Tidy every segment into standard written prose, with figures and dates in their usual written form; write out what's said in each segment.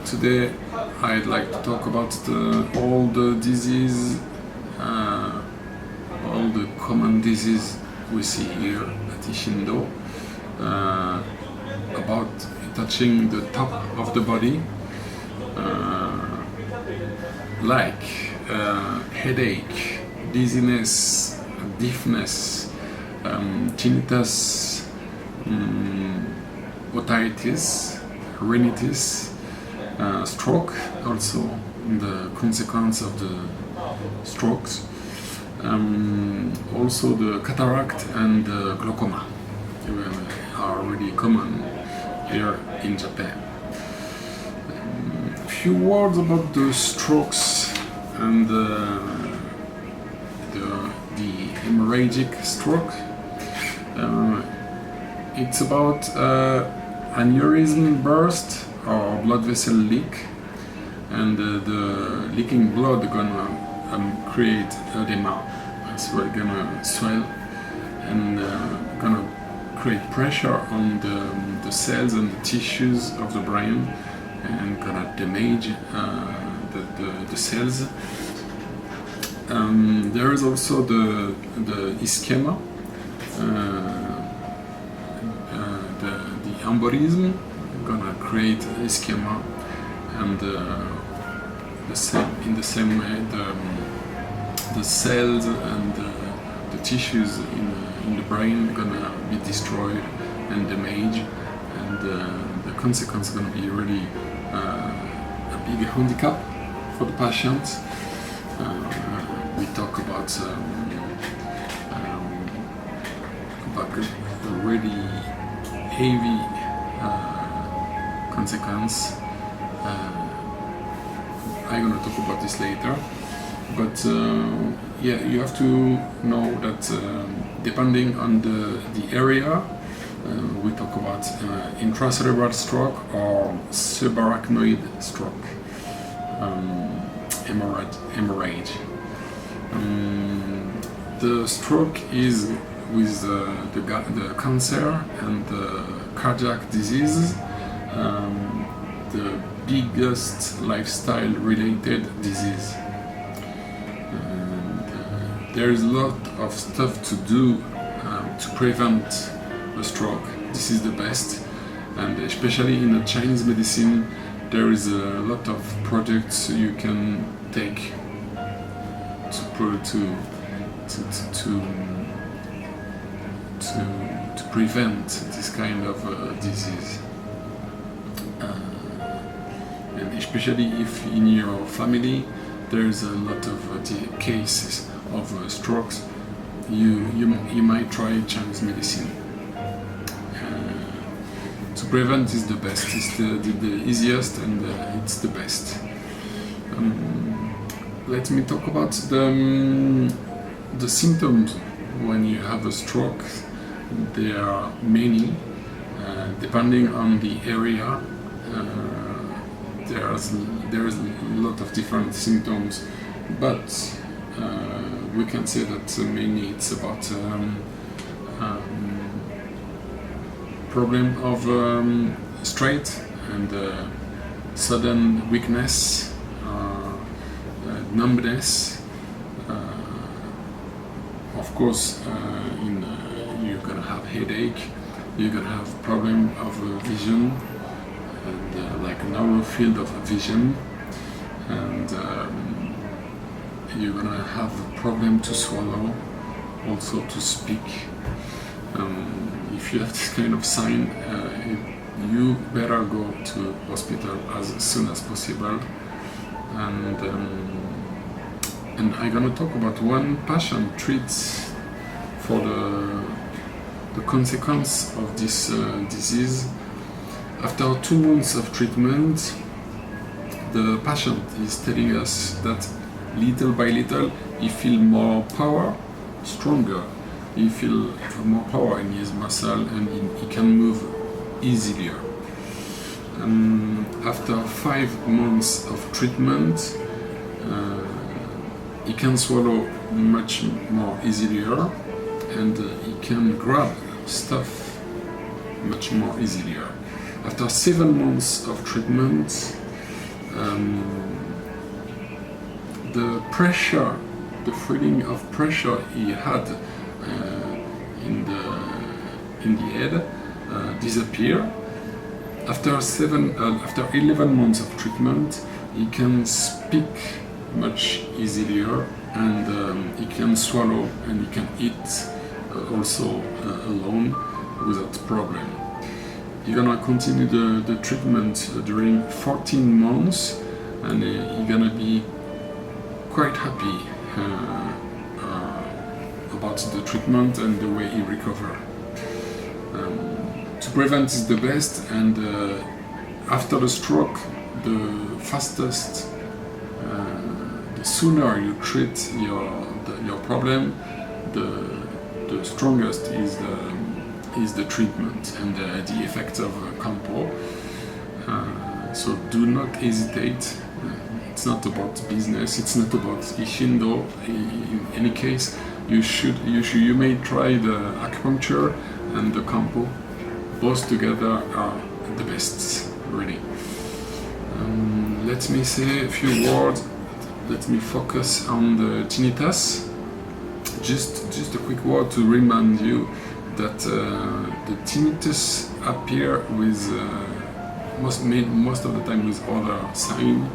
Today I'd like to talk about all the disease, all the common disease we see here at Ishindo, about touching the top of the body, like headache, dizziness, deafness, tinnitus, otitis, rhinitis, stroke, also the consequence of the strokes, also the cataract and glaucoma are really common here in Japan. A few words about the strokes and the hemorrhagic stroke. It's about aneurysm burst or blood vessel leak, and the leaking blood gonna create edema, so it's gonna swell and gonna create pressure on the cells and the tissues of the brain and gonna damage the cells. There is also the ischemia, the embolism gonna create ischemia, and in the same way the cells and the tissues in the brain gonna be destroyed and damaged, and the consequence gonna be really a big handicap for the patient. We talk about a really heavy consequence. I'm gonna talk about this later, but yeah, you have to know that depending on the area, we talk about intracerebral stroke or subarachnoid stroke, hemorrhage. The stroke is with the cancer and the cardiac disease, the biggest lifestyle related disease. And there is a lot of stuff to do to prevent a stroke. This is the best, and especially in the Chinese medicine there is a lot of products you can take to prevent this kind of disease, and especially if in your family there is a lot of cases of strokes, you might try Chinese medicine. To prevent is the best, it's the easiest, and it's the best. Let me talk about the symptoms when you have a stroke. There are many, depending on the area. There is a lot of different symptoms, but we can say that mainly it's about problem of straight and sudden weakness, numbness. Of course, you're gonna have headache, you're gonna have problem of vision, and like narrow field of vision, and you're gonna have a problem to swallow, also to speak. If you have this kind of sign, you better go to hospital as soon as possible. And I'm gonna talk about one patient treats for the consequence of this disease. After 2 months of treatment, the patient is telling us that little by little he feels more power, stronger. He feels more power in his muscle, and he can move easier. After 5 months of treatment, he can swallow much more easier, and he can grab stuff much more easier. After 7 months of treatment, The pressure, the feeling of pressure he had in the head disappear. After 11 months of treatment, he can speak much easier, and he can swallow, and he can eat also alone without problem. You're gonna continue the treatment during 14 months, and you're gonna be quite happy about the treatment and the way he recover. To prevent is the best, and after the stroke, the fastest, the sooner you treat your problem, the strongest is the treatment and the effect of Kampo. So do not hesitate. It's not about business. It's not about Ishindo. In any case, you may try the acupuncture and the Kampo. Both together are the best, really. Let me say a few words. Let me focus on the tinnitus. Just a quick word to remind you that the tinnitus appear with most of the time with other signs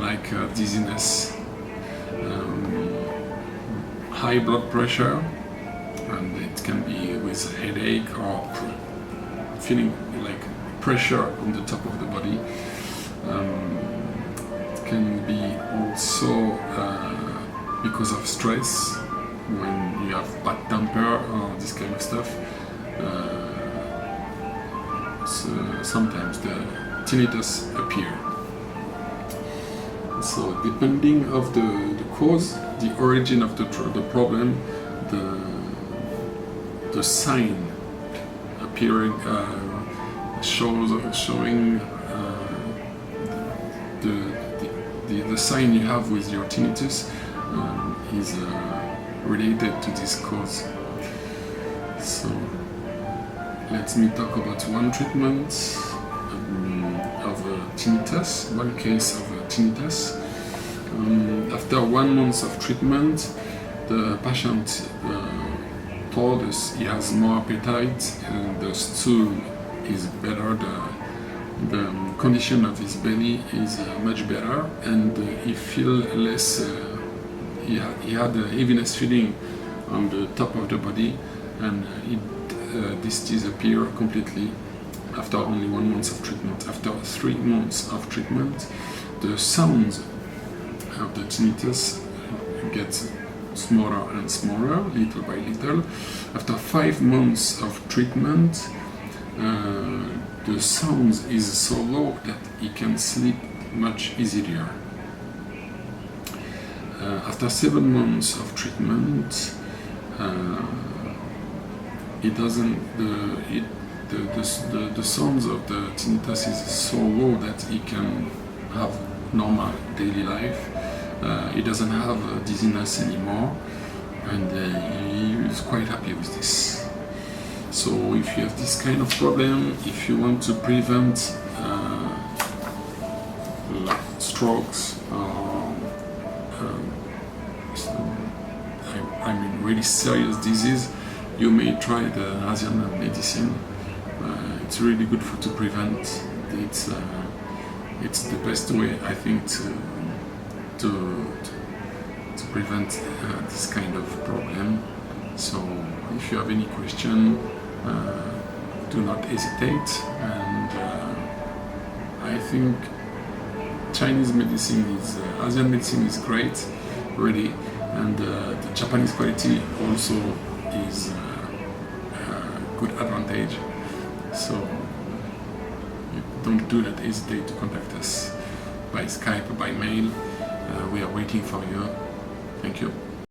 like dizziness, high blood pressure, and it can be with headache or feeling like pressure on the top of the body. It can be also because of stress, when you have bad temper or this kind of stuff. So sometimes the tinnitus appear. So depending of the cause, the origin of the problem, the sign appearing showing the sign you have with your tinnitus is related to this cause. So let me talk about one treatment of tinnitus, one case of tinnitus. After 1 month of treatment, the patient told us he has more appetite, and the stool is better, the condition of his belly is much better, and he feel less, he had a heaviness feeling on the top of the body, and this disappeared completely after only 1 month of treatment. After 3 months of treatment, the sounds of the tinnitus gets smaller and smaller, little by little. After 5 months of treatment, the sound is so low that he can sleep much easier. After 7 months of treatment, the sounds of the tinnitus is so low that he can have normal daily life. He doesn't have dizziness anymore, and he is quite happy with this. So if you have this kind of problem, if you want to prevent like strokes or really serious disease, you may try the Asian medicine. It's really good to prevent. It's the best way, I think, to prevent this kind of problem. So if you have any question, do not hesitate. And I think Chinese medicine Asian medicine is great, really, and the Japanese quality also is a good advantage. So don't do not hesitate to contact us by Skype or by mail. We are waiting for you. Thank you.